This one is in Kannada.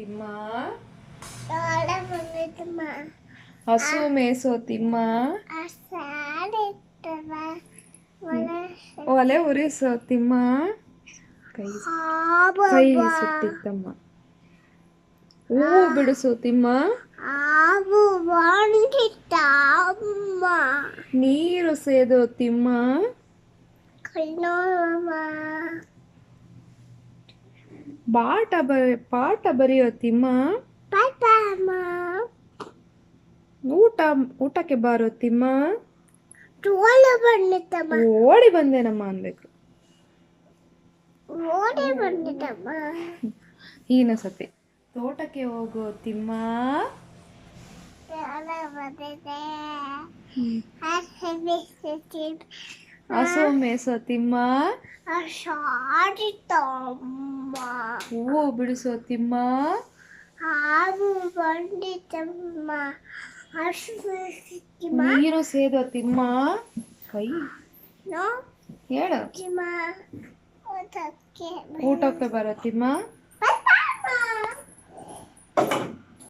ತಿಮ್ಮ ನಾಳೆ ಬಂದಿದ್ದಮ್ಮ ಹಸು ಮೇಸೋ ತಿಮ್ಮ ಸಾಡಿಟ್ಟವ ಮನೆ ಒಲೆ ಉರಿಸೋ ತಿಮ್ಮ ಕೈ ಕೈ ಸುಟ್ಟಿತ್ತಮ್ಮ ಹೂ ಬಿಡಿಸೋ ತಿಮ್ಮ ಆವು ಬಂದಿತ್ತ ಅಮ್ಮ ನೀರು ಸೇದೋ ತಿಮ್ಮ ಕಣ್ಣಮ್ಮ ಪಾಠ ಬರೆಯೋ ತಿಮ್ಮ ಪಾಪಮ್ಮ ಊಟಕ್ಕೆ ಬಾರೋ ತಿಮ್ಮ ತೋಳ ಬಂದಿತ್ತಮ್ಮ ಓಡಿ ಬಂದೇನಮ್ಮ ಅನ್ಬೇಕು ಓಡಿ ಬಂದಿತ್ತಮ್ಮ ಈನ ಸತಿ ತೋಟಕ್ಕೆ ಹೋಗೋ ತಿಮ್ಮ ನಾಳೆ ಬಂದಿದ್ದೆ ಹಸೆ ಬಿಸಿಟ್ಟಿದ್ದು ಹಸು ಮೇಸೋ ತಿಮ್ಮ ಸಾಡಿತ್ತಮ್ಮ ಹೂವು ಬಿಡಿಸೋ ತಿಮ್ಮ ಹಾವು ಬಂದಿತ್ತಮ್ಮ ಹಸಿಮ್ಮ ನೀರು ಸೇದೋ ತಿಮ್ಮ ಕೈ ನೋ ಹೇಳು ತಿಮ್ಮ ಊಟಕ್ಕೆ ಬರೋ ತಿಮ್ಮ